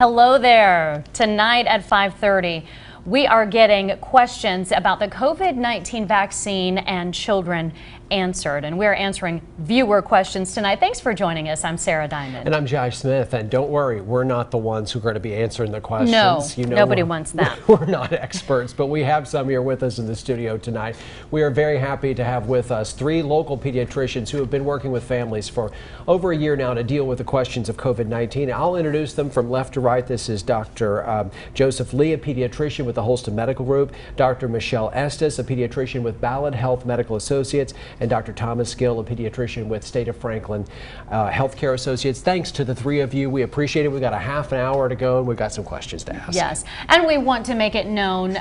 Hello there. Tonight at 5:30, we are getting questions about the COVID-19 vaccine and children answered. And we're answering viewer questions tonight. Thanks for joining us. I'm Sarah Diamond. And I'm Josh Smith. And don't worry, we're not the ones who are going to be answering the questions. No, nobody wants that. We're not experts, but we have some here with us in the studio tonight. We are very happy to have with us three local pediatricians who have been working with families for over a year now to deal with the questions of COVID-19. I'll introduce them from left to right. This is Dr. Joseph Lee, a pediatrician with the Holston Medical Group, Dr. Michelle Estes, a pediatrician with BALLAD Health Medical Associates, and Dr. Thomas Gill, a pediatrician with State of Franklin Healthcare Associates. Thanks to the three of you. We appreciate it. We've got a half an hour to go, and we've got some questions to ask. Yes, and we want to make it known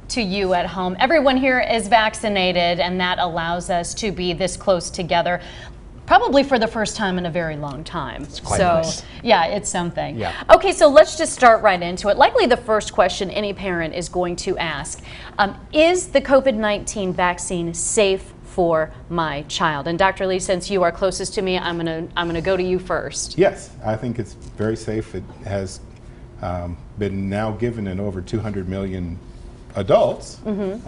to you at home. Everyone here is vaccinated, and that allows us to be this close together. Probably for the first time in a very long time. It's quite nice. Yeah, it's something. Yeah. Okay, so let's just start right into it. Likely the first question any parent is going to ask, is the COVID-19 vaccine safe for my child? And Dr. Lee, since you are closest to me, I'm gonna go to you first. Yes, I think it's very safe. It has been now given in over 200 million adults, and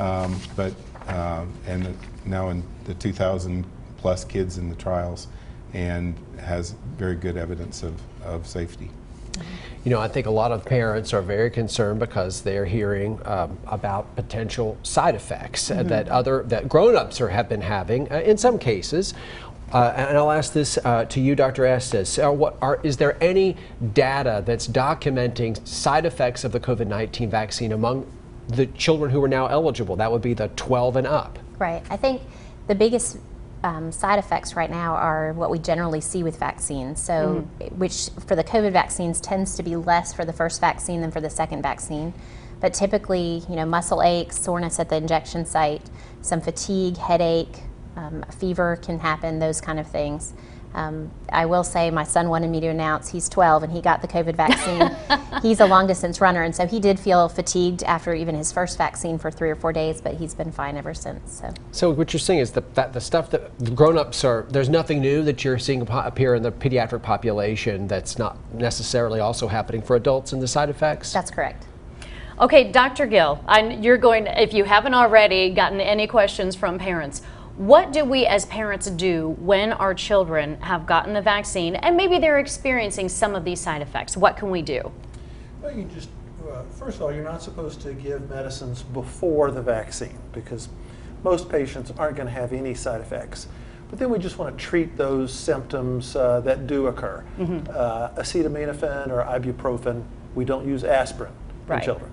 now in the 2,000 plus kids in the trials, and has very good evidence of safety. You know, I think a lot of parents are very concerned because they're hearing about potential side effects that grown-ups have been having in some cases. And I'll ask this to you, Dr. Estes. Is there any data that's documenting side effects of the COVID-19 vaccine among the children who are now eligible? That would be the 12 and up. Right. I think the biggest side effects right now are what we generally see with vaccines. So, which for the COVID vaccines tends to be less for the first vaccine than for the second vaccine. But typically, you know, muscle aches, soreness at the injection site, some fatigue, headache, fever can happen, those kind of things. I will say my son wanted me to announce he's 12 and he got the COVID vaccine. He's a long distance runner, and so he did feel fatigued after even his first vaccine for 3 or 4 days, but he's been fine ever since. So what you're saying is that the stuff that grown-ups are, there's nothing new that you're seeing appear in the pediatric population that's not necessarily also happening for adults in the side effects? That's correct. Okay, Dr. Gill, you're going, if you haven't already gotten any questions from parents, what do we as parents do when our children have gotten the vaccine and maybe they're experiencing some of these side effects? What can we do? Well, you just, first of all, you're not supposed to give medicines before the vaccine because most patients aren't going to have any side effects. But then we just want to treat those symptoms that do occur. Acetaminophen or ibuprofen. We don't use aspirin in children.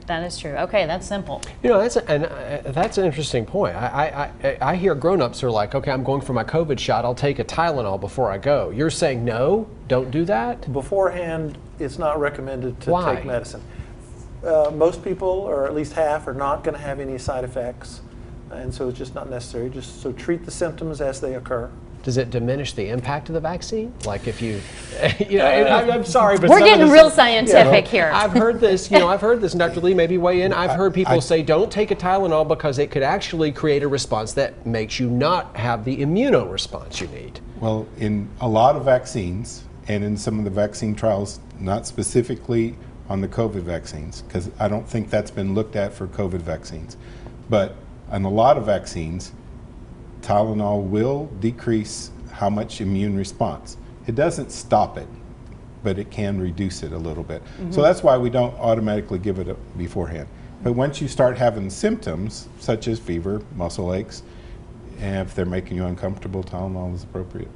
That is true. Okay, that's simple. You know, that's an interesting point. I hear grown-ups are like, okay, I'm going for my COVID shot, I'll take a Tylenol before I go. You're saying no, don't do that? Beforehand, it's not recommended to Why? take medicine. Most people, or at least half, are not going to have any side effects, and so it's just not necessary. Just so treat the symptoms as they occur. Does it diminish the impact of the vaccine? Like if you, you know, I'm sorry, but we're getting real scientific here. I've heard this, you know, I've heard this, and Dr. Lee, maybe weigh in. I've heard people say don't take a Tylenol because it could actually create a response that makes you not have the immunoresponse you need. Well, in a lot of vaccines, and in some of the vaccine trials, not specifically on the COVID vaccines, because I don't think that's been looked at for COVID vaccines, but on a lot of vaccines, Tylenol will decrease how much immune response. It doesn't stop it, but it can reduce it a little bit. So that's why we don't automatically give it beforehand. But once you start having symptoms, such as fever, muscle aches, and if they're making you uncomfortable, Tylenol is appropriate.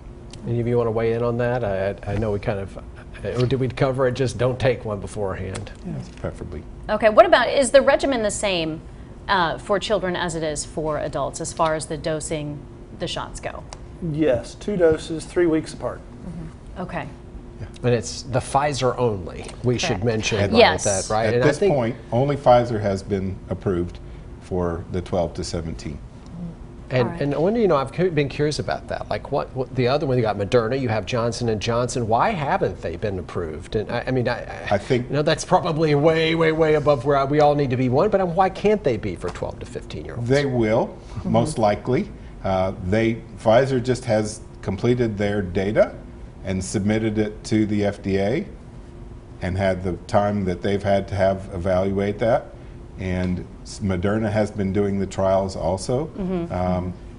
Any of you want to weigh in on that? I know we kind of, or did we cover it, just don't take one beforehand? Yes, preferably. Okay, what about, is the regimen the same for children as it is for adults as far as the dosing, the shots go? Yes, 2 doses, 3 weeks apart. Okay. And it's the Pfizer only. We should mention Yes. that, right? At this point, only Pfizer has been approved for the 12 to 17. And I wonder, you know, I've been curious about that. Like what the other one, you got Moderna, you have Johnson & Johnson. Why haven't they been approved? And I mean, I think, you know, that's probably way, way, way above where we all need to be one, but why can't they be for 12 to 15-year-olds? They will, most likely. Pfizer just has completed their data and submitted it to the FDA. and had the time that they've had to have evaluate that. And Moderna has been doing the trials also.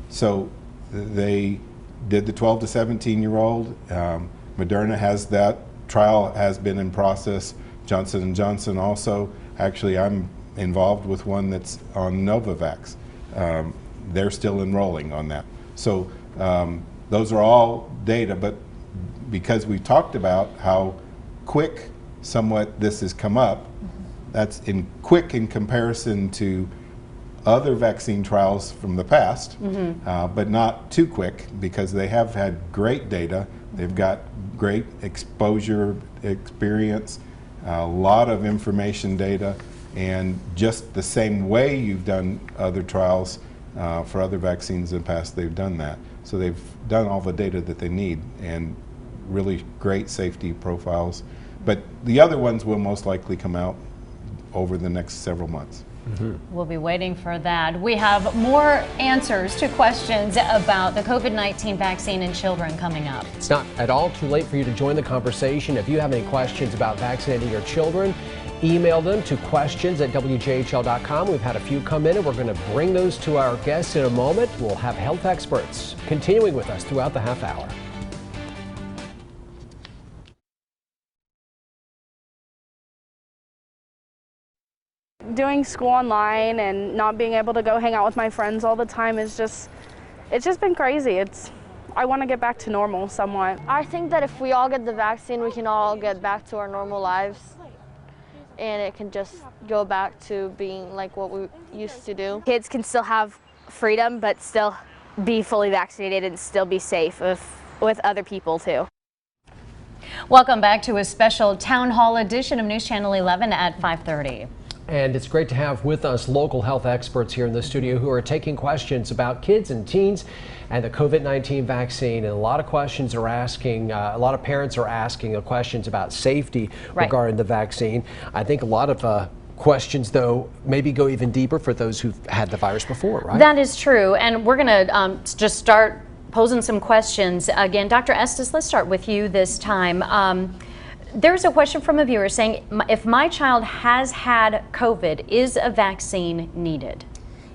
So they did the 12 to 17-year-old. Moderna has that trial has been in process. Johnson & Johnson also. Actually, I'm involved with one that's on Novavax. They're still enrolling on that. So those are all data, but because we talked about how quick somewhat this has come up, that's quick in comparison to other vaccine trials from the past, but not too quick, because they have had great data. They've got great exposure experience, a lot of information data, and just the same way you've done other trials for other vaccines in the past, they've done that. So they've done all the data that they need, and really great safety profiles. But the other ones will most likely come out over the next several months. We'll be waiting for that. We have more answers to questions about the COVID-19 vaccine in children coming up. It's not at all too late for you to join the conversation. If you have any questions about vaccinating your children, email them to questions@wjhl.com. We've had a few come in, and we're going to bring those to our guests in a moment. We'll have health experts continuing with us throughout the half hour. Doing school online and not being able to go hang out with my friends all the time is it's just been crazy. I want to get back to normal somewhat. I think that if we all get the vaccine, we can all get back to our normal lives, and it can just go back to being like what we used to do. Kids can still have freedom, but still be fully vaccinated and still be safe with other people too. Welcome back to a special town hall edition of News Channel 11 at 5:30. And it's great to have with us local health experts here in the studio who are taking questions about kids and teens and the COVID-19 vaccine. And a lot of questions are asking, a lot of parents are asking questions about safety regarding the vaccine. I think a lot of questions, though, maybe go even deeper for those who've had the virus before, right? That is true. And we're going to just start posing some questions. Again, Dr. Estes, let's start with you this time. There's a question from a viewer saying, if my child has had COVID, is a vaccine needed?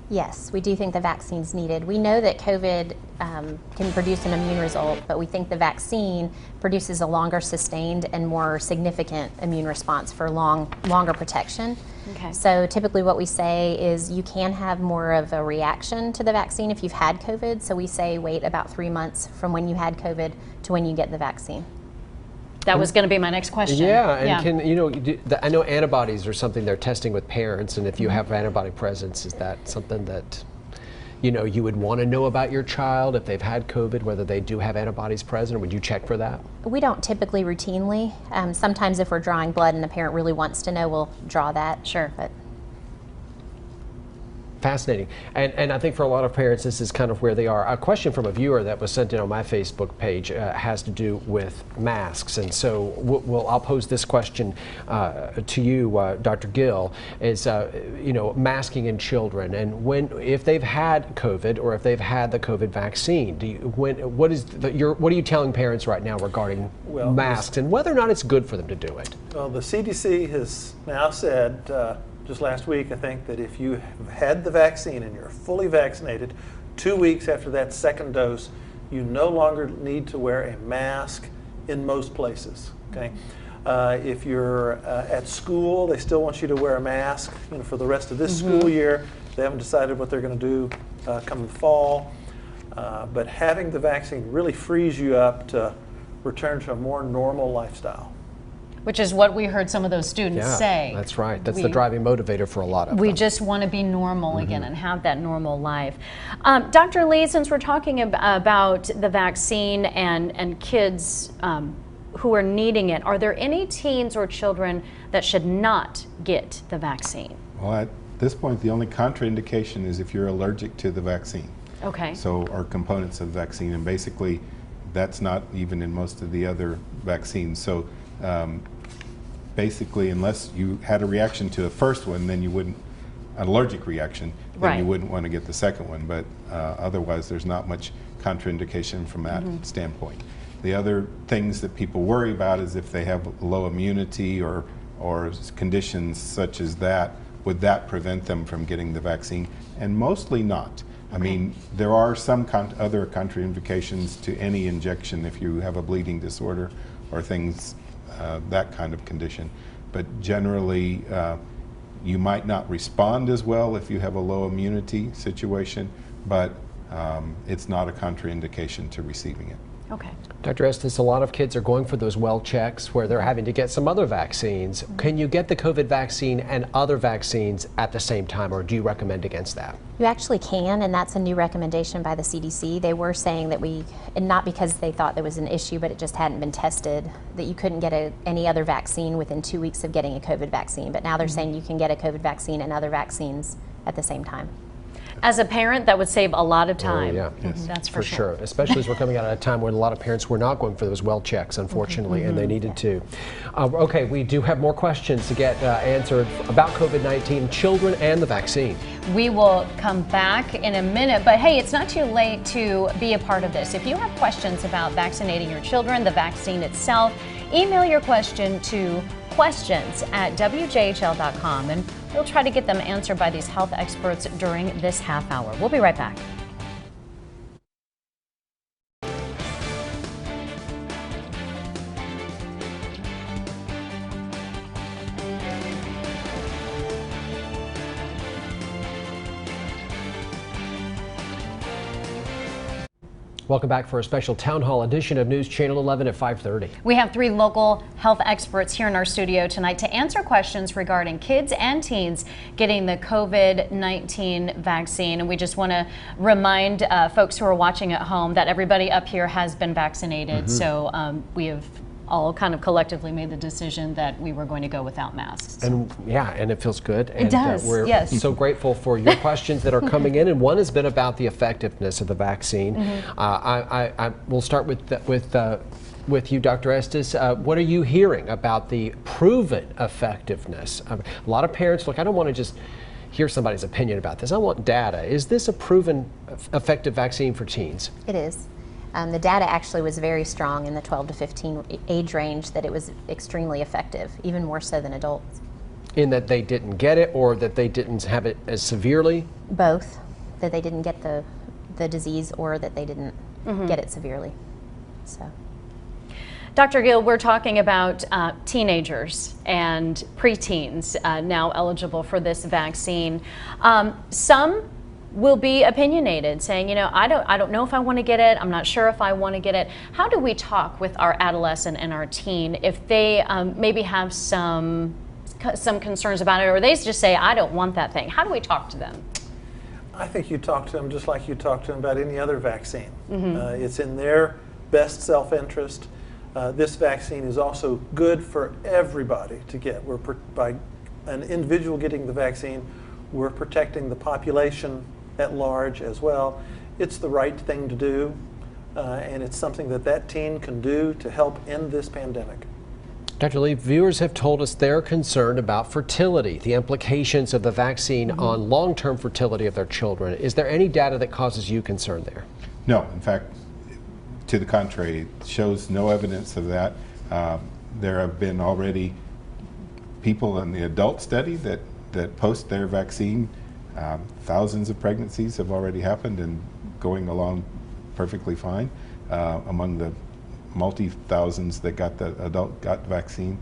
Yes, we do think the vaccine's needed. We know that COVID can produce an immune result, but we think the vaccine produces a longer sustained and more significant immune response for longer protection. Okay. So typically what we say is you can have more of a reaction to the vaccine if you've had COVID. So we say wait about 3 months from when you had COVID to when you get the vaccine. That was going to be my next question. Yeah, and can, you know, I know antibodies are something they're testing with parents, and if you have antibody presence, is that something that, you know, you would want to know about your child if they've had COVID, whether they do have antibodies present, or would you check for that? We don't typically routinely. Sometimes if we're drawing blood and the parent really wants to know, we'll draw that. Sure. But Fascinating. And I think for a lot of parents, this is kind of where they are. A question from a viewer that was sent in on my Facebook page has to do with masks. And so I'll pose this question to you, Dr. Gill, is, you know, masking in children. And if they've had COVID or if they've had the COVID vaccine, what are you telling parents right now regarding masks and whether or not it's good for them to do it? Well, the CDC has now said, just last week, I think, that if you have had the vaccine and you're fully vaccinated, 2 weeks after that second dose, you no longer need to wear a mask in most places. Okay, if you're at school, they still want you to wear a mask, you know, for the rest of this school year. They haven't decided what they're going to do come the fall. But having the vaccine really frees you up to return to a more normal lifestyle. Which is what we heard some of those students say. That's right. That's the driving motivator for a lot of them. We just want to be normal again and have that normal life. Dr. Lee, since we're talking about the vaccine and kids who are needing it, are there any teens or children that should not get the vaccine? Well, at this point, the only contraindication is if you're allergic to the vaccine. Okay. So, or components of the vaccine, and basically that's not even in most of the other vaccines. So basically, unless you had a reaction to the first one, then you wouldn't, an allergic reaction, then you wouldn't want to get the second one. But otherwise, there's not much contraindication from that standpoint. The other things that people worry about is if they have low immunity or conditions such as that, would that prevent them from getting the vaccine? And mostly not. I mean, there are some other contraindications to any injection if you have a bleeding disorder or things, that kind of condition. But generally, you might not respond as well if you have a low immunity situation, but it's not a contraindication to receiving it. Okay. Dr. Estes, a lot of kids are going for those well checks where they're having to get some other vaccines. Can you get the COVID vaccine and other vaccines at the same time, or do you recommend against that? You actually can, and that's a new recommendation by the CDC. They were saying that and not because they thought there was an issue, but it just hadn't been tested, that you couldn't get any other vaccine within 2 weeks of getting a COVID vaccine. But now they're saying you can get a COVID vaccine and other vaccines at the same time. As a parent, that would save a lot of time. Oh, yeah. Yes. That's For sure, especially as we're coming out at a time when a lot of parents were not going for those well checks, unfortunately, and they needed to. Okay, we do have more questions to get answered about COVID-19, children, and the vaccine. We will come back in a minute, but hey, it's not too late to be a part of this. If you have questions about vaccinating your children, the vaccine itself, email your question to questions@wjhl.com, and we'll try to get them answered by these health experts during this half hour. We'll be right back. Welcome back for a special town hall edition of News Channel 11 at 5:30. We have 3 local health experts here in our studio tonight to answer questions regarding kids and teens getting the COVID-19 vaccine. And we just want to remind folks who are watching at home that everybody up here has been vaccinated. So we have all kind of collectively made the decision that we were going to go without masks. And yeah, and it feels good. And, it does, we're yes. so grateful for your questions that are coming in, and one has been about the effectiveness of the vaccine. I will start with you, Dr. Estes. What are you hearing about the proven effectiveness? A lot of parents, look, I don't want to just hear somebody's opinion about this. I want data. Is this a proven effective vaccine for teens? It is. The data actually was very strong in the 12 to 15 age range, that it was extremely effective, even more so than adults. In that they didn't get it, or that they didn't have it as severely? Both, that they didn't get the disease, or that they didn't get it severely. So. Dr. Gill, we're talking about teenagers and preteens now eligible for this vaccine. Some will be opinionated, saying, you know, I don't know if I want to get it. I'm not sure if I want to get it. How do we talk with our adolescent and our teen if they maybe have some concerns about it, or they just say, I don't want that thing? How do we talk to them? I think you talk to them just like you talk to them about any other vaccine. It's in their best self-interest. This vaccine is also good for everybody to get. By an individual getting the vaccine, we're protecting the population at large as well. It's the right thing to do, and it's something that teen can do to help end this pandemic. Dr. Lee, viewers have told us they're concerned about fertility, the implications of the vaccine on long-term fertility of their children. Is there any data that causes you concern there? No, in fact, to the contrary, it shows no evidence of that. There have been already people in the adult study that post their vaccine. Thousands of pregnancies have already happened and going along perfectly fine among the multi-thousands that got the vaccine.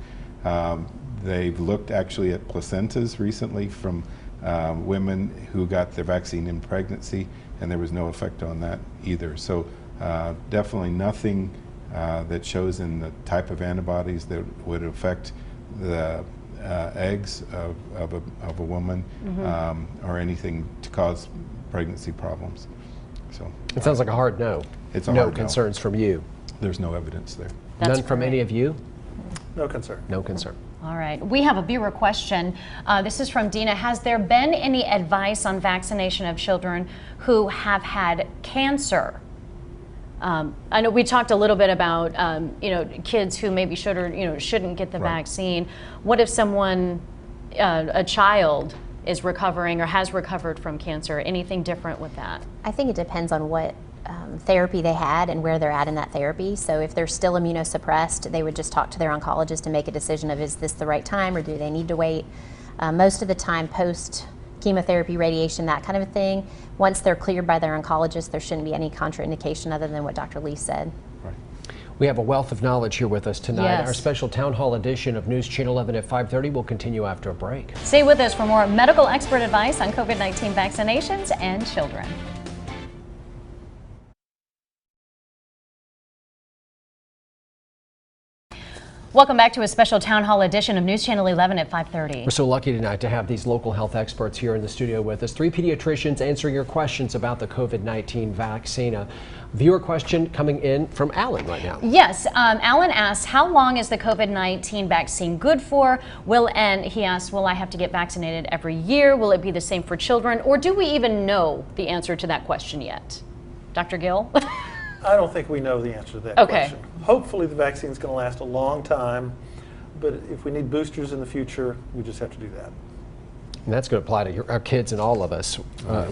They've looked actually at placentas recently from women who got their vaccine in pregnancy, and there was no effect on that either. So definitely nothing that shows in the type of antibodies that would affect the eggs of a woman or anything to cause pregnancy problems. So it sounds like a hard no. It's a no hard concerns from you. There's no evidence there. That's None from great. any of you? No concern. No concern. All right. We have a viewer question. This is from Dina. Has there been any advice on vaccination of children who have had cancer? I know we talked a little bit about kids who maybe should or shouldn't get the vaccine. What if someone, a child, is recovering or has recovered from cancer? Anything different with that? I think it depends on what therapy they had and where they're at in that therapy. So if they're still immunosuppressed, they would just talk to their oncologist and make a decision of, is this the right time or do they need to wait? Most of the time, post chemotherapy, radiation, that kind of a thing, once they're cleared by their oncologist, there shouldn't be any contraindication other than what Dr. Lee said. We have a wealth of knowledge here with us tonight. Yes. Our special town hall edition of News Channel 11 at 5:30 will continue after a break. Stay with us for more medical expert advice on COVID-19 vaccinations and children. Welcome back to a special town hall edition of News Channel 11 at 5:30. We're so lucky tonight to have these local health experts here in the studio with us. 3 pediatricians answering your questions about the COVID-19 vaccine. A viewer question coming in from Alan right now. Yes, Alan asks, how long is the COVID-19 vaccine good for? He asks, will I have to get vaccinated every year? Will it be the same for children? Or do we even know the answer to that question yet? Dr. Gill? I don't think we know the answer to that question. Hopefully the vaccine is going to last a long time, but if we need boosters in the future, we just have to do that. And that's going to apply to our kids and all of us.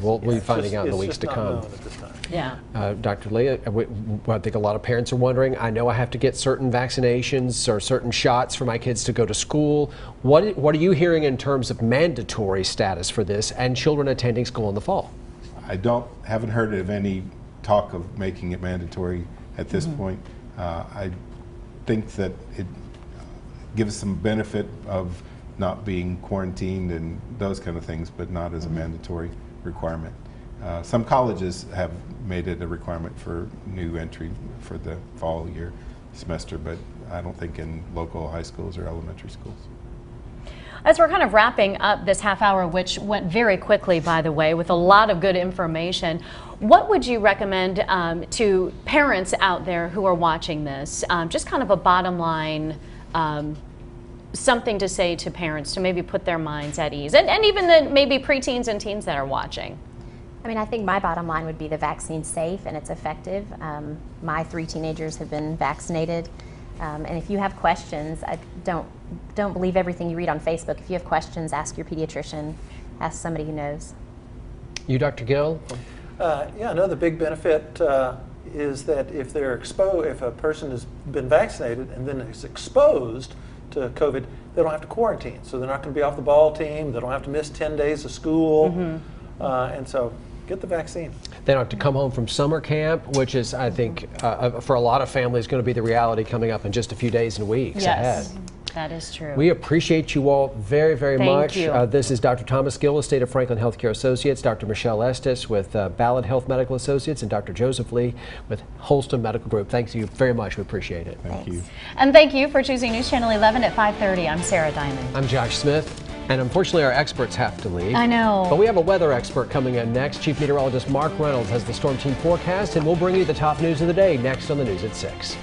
We'll be finding out in the weeks to come. It's just not known at this time. Yeah. Dr. Lee, I think a lot of parents are wondering, I know I have to get certain vaccinations or certain shots for my kids to go to school. What are you hearing in terms of mandatory status for this and children attending school in the fall? Haven't heard of any talk of making it mandatory at this point. I think that it gives some benefit of not being quarantined and those kind of things, but not as a mandatory requirement. Some colleges have made it a requirement for new entry for the fall year semester, but I don't think in local high schools or elementary schools. As we're kind of wrapping up this half hour, which went very quickly, by the way, with a lot of good information, what would you recommend to parents out there who are watching this? Just kind of a bottom line, something to say to parents to maybe put their minds at ease, and even the maybe preteens and teens that are watching. I mean, I think my bottom line would be the vaccine's safe and it's effective. My 3 teenagers have been vaccinated. And if you have questions, don't believe everything you read on Facebook. If you have questions, ask your pediatrician, ask somebody who knows. You, Dr. Gill? Yeah, another big benefit is that if a person has been vaccinated and then is exposed to COVID, they don't have to quarantine. So they're not going to be off the ball team. They don't have to miss 10 days of school. And so get the vaccine. They don't have to come home from summer camp, which is, I think, for a lot of families, going to be the reality coming up in just a few days and weeks ahead. That is true. We appreciate you all very, very much. Thank you. This is Dr. Thomas Gill of State of Franklin Healthcare Associates, Dr. Michelle ESTES with BALLAD Health Medical Associates, and Dr. Joseph Lee with Holston Medical Group. Thanks you very much. We appreciate it. Thank you. And thank you for choosing News Channel 11 at 5:30. I'm Sarah Diamond. I'm Josh Smith. And unfortunately, our experts have to leave. I know. But we have a weather expert coming in next. Chief Meteorologist Mark Reynolds has the Storm Team forecast, and we'll bring you the top news of the day next on the News at 6.